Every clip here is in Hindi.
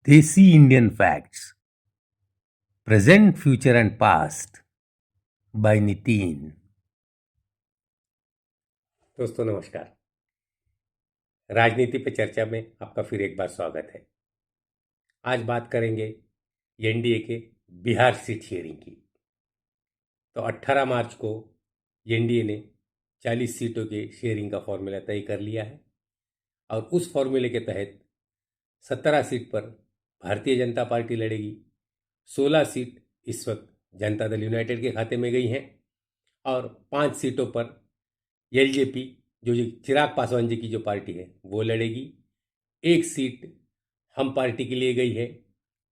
देसी Indian facts present future and past by Nitin. दोस्तों नमस्कार। राजनीति पे चर्चा में आपका फिर एक बार स्वागत है। आज बात करेंगे एनडीए के बिहार सीट शेयरिंग की। तो 18 मार्च को एनडीए ने 40 सीटों के शेयरिंग का फॉर्मूला तय कर लिया है और उस फॉर्मूले के तहत 17 सीट पर भारतीय जनता पार्टी लड़ेगी। 16 सीट इस वक्त जनता दल यूनाइटेड के खाते में गई हैं और 5 सीटों पर एलजेपी जो चिराग पासवान जी की जो पार्टी है वो लड़ेगी। एक सीट हम पार्टी के लिए गई है।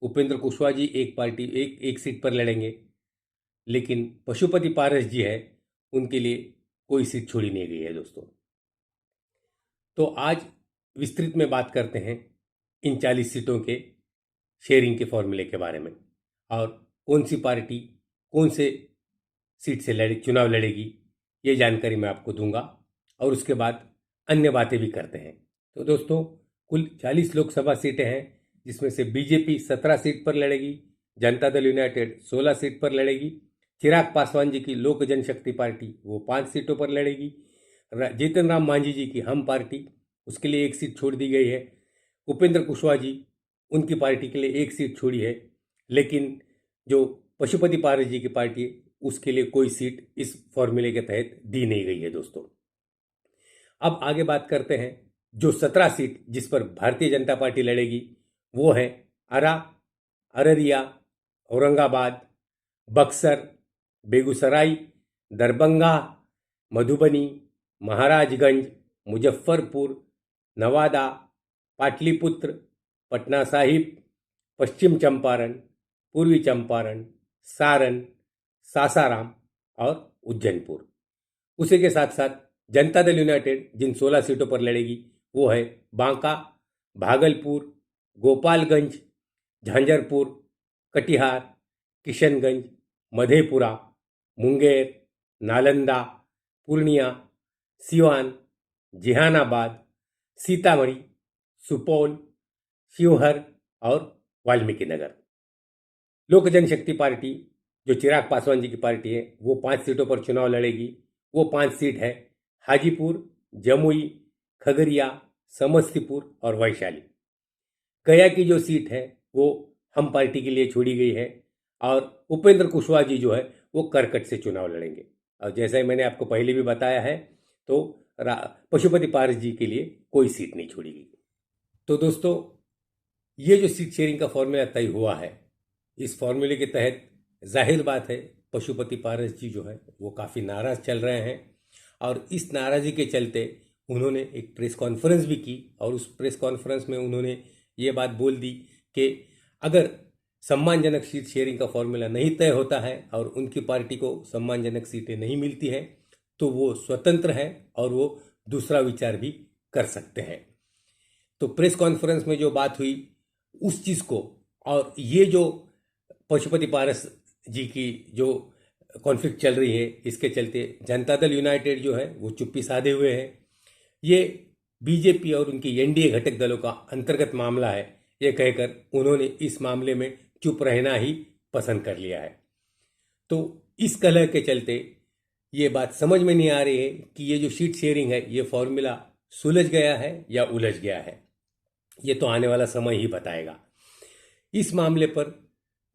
उपेंद्र कुशवाहा जी एक सीट पर लड़ेंगे, लेकिन पशुपति पारस जी है उनके लिए कोई सीट छोड़ी नहीं गई है। दोस्तों तो आज विस्तृत में बात करते हैं इन 40 सीटों के शेयरिंग के फॉर्मूले के बारे में और कौन सी पार्टी कौन से सीट से चुनाव लड़ेगी, ये जानकारी मैं आपको दूंगा और उसके बाद अन्य बातें भी करते हैं। तो दोस्तों कुल 40 लोकसभा सीटें हैं, जिसमें से बीजेपी 17 सीट पर लड़ेगी, जनता दल यूनाइटेड 16 सीट पर लड़ेगी, चिराग पासवान जी की लोक जनशक्ति पार्टी वो 5 सीटों पर लड़ेगी, जीतन राम मांझी जी की हम पार्टी उसके लिए एक सीट छोड़ दी गई है, उपेंद्र कुशवाहा जी उनकी पार्टी के लिए एक सीट छोड़ी है, लेकिन जो पशुपति पारस जी की पार्टी है उसके लिए कोई सीट इस फॉर्मूले के तहत दी नहीं गई है। दोस्तों अब आगे बात करते हैं जो 17 सीट जिस पर भारतीय जनता पार्टी लड़ेगी वो है आरा, अररिया, औरंगाबाद, बक्सर, बेगूसराय, दरभंगा, मधुबनी, महाराजगंज, मुजफ्फरपुर, नवादा, पाटलिपुत्र, पटना साहिब, पश्चिम चंपारण, पूर्वी चंपारण, सारण, सासाराम और उज्जैनपुर। उसी के साथ साथ जनता दल यूनाइटेड जिन 16 सीटों पर लड़ेगी वो है बांका, भागलपुर, गोपालगंज, झांझरपुर, कटिहार, किशनगंज, मधेपुरा, मुंगेर, नालंदा, पूर्णिया, सिवान, जहानाबाद, सीतामढ़ी, सुपौल, शिवहर और वाल्मीकि नगर। लोक जनशक्ति पार्टी जो चिराग पासवान जी की पार्टी है वो 5 सीटों पर चुनाव लड़ेगी। वो 5 सीट है हाजीपुर, जमुई, खगड़िया, समस्तीपुर और वैशाली। गया की जो सीट है वो हम पार्टी के लिए छोड़ी गई है और उपेंद्र कुशवाहा जी जो है वो करकट से चुनाव लड़ेंगे। और जैसा ही मैंने आपको पहले भी बताया है तो पशुपति पारस जी के लिए कोई सीट नहीं छोड़ी गई। तो दोस्तों ये जो सीट शेयरिंग का फॉर्मूला तय हुआ है, इस फॉर्मूले के तहत जाहिर बात है पशुपति पारस जी जो है वो काफ़ी नाराज़ चल रहे हैं और इस नाराज़गी के चलते उन्होंने एक प्रेस कॉन्फ्रेंस भी की और उस प्रेस कॉन्फ्रेंस में उन्होंने ये बात बोल दी कि अगर सम्मानजनक सीट शेयरिंग का फॉर्मूला नहीं तय होता है और उनकी पार्टी को सम्मानजनक सीटें नहीं मिलती हैं तो वो स्वतंत्र है और वो दूसरा विचार भी कर सकते हैं। तो प्रेस कॉन्फ्रेंस में जो बात हुई उस चीज़ को और ये जो पशुपति पारस जी की जो कॉन्फ्लिक्ट चल रही है इसके चलते जनता दल यूनाइटेड जो है वो चुप्पी साधे हुए है। ये बीजेपी और उनकी एनडीए घटक दलों का अंतर्गत मामला है, ये कहकर उन्होंने इस मामले में चुप रहना ही पसंद कर लिया है। तो इस कलह के चलते ये बात समझ में नहीं आ रही है कि ये जो सीट शेयरिंग है ये फॉर्मूला सुलझ गया है या उलझ गया है, ये तो आने वाला समय ही बताएगा। इस मामले पर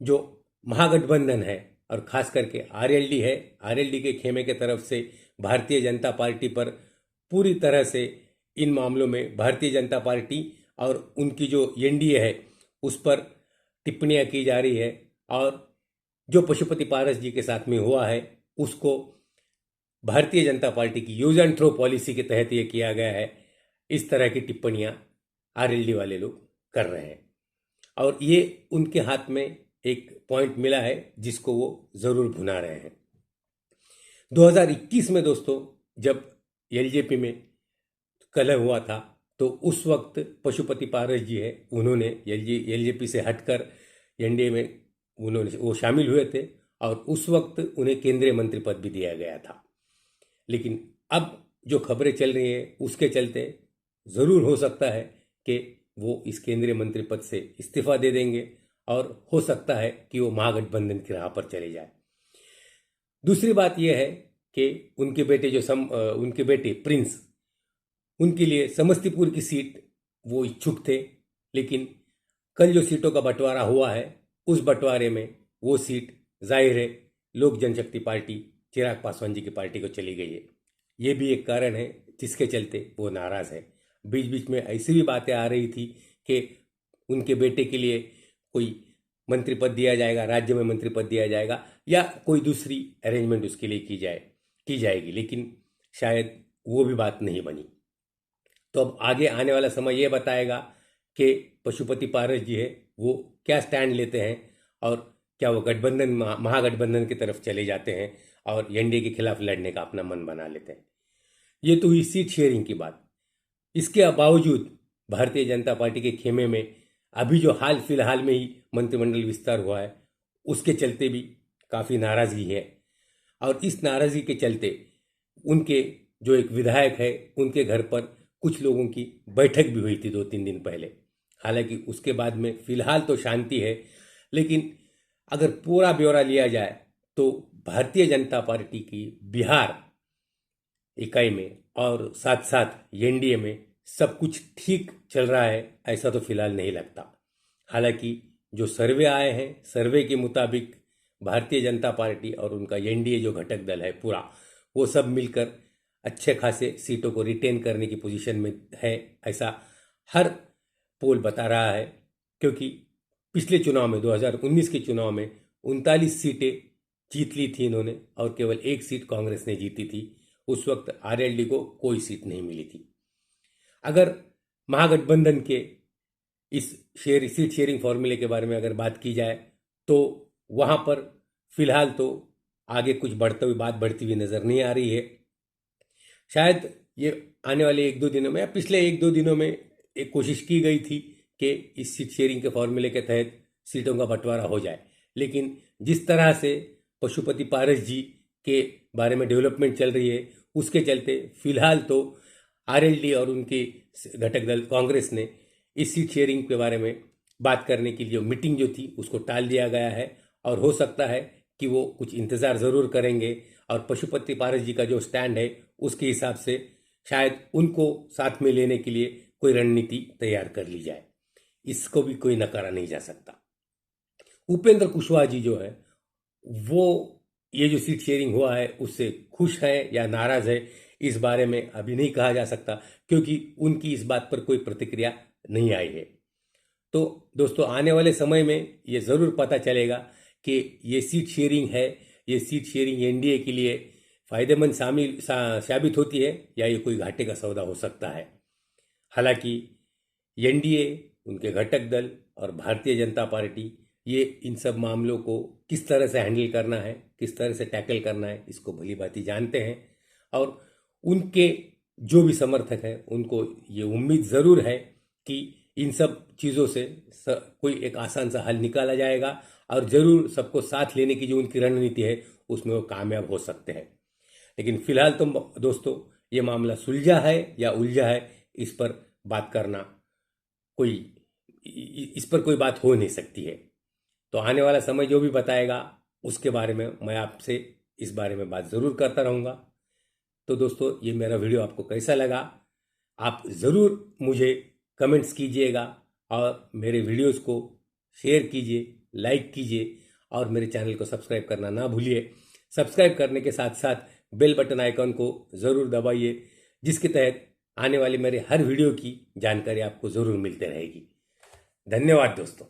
जो महागठबंधन है और खास करके आरएलडी है, आरएलडी के खेमे के तरफ से भारतीय जनता पार्टी पर पूरी तरह से इन मामलों में भारतीय जनता पार्टी और उनकी जो एनडीए है उस पर टिप्पणियां की जा रही है और जो पशुपति पारस जी के साथ में हुआ है उसको भारतीय जनता पार्टी की यूज एंड थ्रो पॉलिसी के तहत ये किया गया है। इस तरह की टिप्पणियां आरएलडी वाले लोग कर रहे हैं और ये उनके हाथ में एक पॉइंट मिला है जिसको वो ज़रूर भुना रहे हैं। 2021 में दोस्तों जब एलजेपी में कलह हुआ था तो उस वक्त पशुपति पारस जी है उन्होंने एलजेपी से हटकर एनडीए में वो शामिल हुए थे और उस वक्त उन्हें केंद्रीय मंत्री पद भी दिया गया था। लेकिन अब जो खबरें चल रही हैं उसके चलते ज़रूर हो सकता है कि वो इस केंद्रीय मंत्री पद से इस्तीफा दे देंगे और हो सकता है कि वो महागठबंधन की राह पर चले जाए। दूसरी बात यह है कि उनके बेटे प्रिंस, उनके लिए समस्तीपुर की सीट वो इच्छुक थे, लेकिन कल जो सीटों का बंटवारा हुआ है उस बंटवारे में वो सीट जाहिर है लोक जनशक्ति पार्टी चिराग पासवान जी की पार्टी को चली गई है। ये भी एक कारण है जिसके चलते वो नाराज़ है। बीच बीच में ऐसी भी बातें आ रही थी कि उनके बेटे के लिए कोई मंत्री पद दिया जाएगा, राज्य में मंत्री पद दिया जाएगा या कोई दूसरी अरेंजमेंट उसके लिए की जाएगी, लेकिन शायद वो भी बात नहीं बनी। तो अब आगे आने वाला समय ये बताएगा कि पशुपति पारस जी है वो क्या स्टैंड लेते हैं और क्या वो महागठबंधन की तरफ चले जाते हैं और एनडीए के खिलाफ लड़ने का अपना मन बना लेते हैं। ये तो हुई सीट शेयरिंग की बात। इसके बावजूद भारतीय जनता पार्टी के खेमे में अभी जो हाल फिलहाल में ही मंत्रिमंडल विस्तार हुआ है उसके चलते भी काफ़ी नाराज़गी है और इस नाराज़गी के चलते उनके जो एक विधायक है उनके घर पर कुछ लोगों की बैठक भी हुई थी 2-3 दिन पहले। हालांकि उसके बाद में फिलहाल तो शांति है, लेकिन अगर पूरा ब्यौरा लिया जाए तो भारतीय जनता पार्टी की बिहार इकाई में और साथ साथ एनडीए में सब कुछ ठीक चल रहा है ऐसा तो फिलहाल नहीं लगता। हालांकि जो सर्वे आए हैं, सर्वे के मुताबिक भारतीय जनता पार्टी और उनका एनडीए जो घटक दल है पूरा, वो सब मिलकर अच्छे खासे सीटों को रिटेन करने की पोजीशन में है, ऐसा हर पोल बता रहा है। क्योंकि पिछले चुनाव में 2019 के चुनाव में 39 सीटें जीत ली थी इन्होंने और केवल एक सीट कांग्रेस ने जीती थी। उस वक्त आरएलडी को कोई सीट नहीं मिली थी। अगर महागठबंधन के इस सीट शेयरिंग फॉर्मूले के बारे में अगर बात की जाए तो वहाँ पर फिलहाल तो आगे कुछ बढ़ती हुई नज़र नहीं आ रही है। शायद ये आने वाले 1-2 दिनों में या पिछले 1-2 दिनों में एक कोशिश की गई थी कि इस सीट शेयरिंग के फॉर्मूले के तहत सीटों का बंटवारा हो जाए, लेकिन जिस तरह से पशुपति पारस जी के बारे में डेवलपमेंट चल रही है उसके चलते फिलहाल तो आरएलडी और उनकी घटक दल कांग्रेस ने इस सीट शेयरिंग के बारे में बात करने की जो मीटिंग जो थी उसको टाल दिया गया है और हो सकता है कि वो कुछ इंतज़ार ज़रूर करेंगे और पशुपति पारस जी का जो स्टैंड है उसके हिसाब से शायद उनको साथ में लेने के लिए कोई रणनीति तैयार कर ली जाए। इसको भी कोई नकारा नहीं जा सकता। उपेंद्र कुशवाहा जी जो है वो ये जो सीट शेयरिंग हुआ है उससे खुश है या नाराज़ है इस बारे में अभी नहीं कहा जा सकता, क्योंकि उनकी इस बात पर कोई प्रतिक्रिया नहीं आई है। तो दोस्तों आने वाले समय में ये ज़रूर पता चलेगा कि ये सीट शेयरिंग है, ये सीट शेयरिंग एनडीए के लिए फ़ायदेमंद साबित होती है या ये कोई घाटे का सौदा हो सकता है। हालांकि एनडीए, उनके घटक दल और भारतीय जनता पार्टी ये इन सब मामलों को किस तरह से हैंडल करना है, किस तरह से टैकल करना है, इसको भली भांति जानते हैं और उनके जो भी समर्थक हैं उनको ये उम्मीद ज़रूर है कि इन सब चीज़ों से कोई एक आसान सा हल निकाला जाएगा और ज़रूर सबको साथ लेने की जो उनकी रणनीति है उसमें वो कामयाब हो सकते हैं। लेकिन फिलहाल तो दोस्तों ये मामला सुलझा है या उलझा है इस पर बात करना इस पर कोई बात हो नहीं सकती है। तो आने वाला समय जो भी बताएगा उसके बारे में मैं आपसे इस बारे में बात ज़रूर करता रहूँगा। तो दोस्तों ये मेरा वीडियो आपको कैसा लगा आप ज़रूर मुझे कमेंट्स कीजिएगा और मेरे वीडियोस को शेयर कीजिए, लाइक कीजिए और मेरे चैनल को सब्सक्राइब करना ना भूलिए। सब्सक्राइब करने के साथ साथ बेल बटन आइकन को ज़रूर दबाइए, जिसके तहत आने वाले मेरे हर वीडियो की जानकारी आपको ज़रूर मिलती रहेगी। धन्यवाद दोस्तों।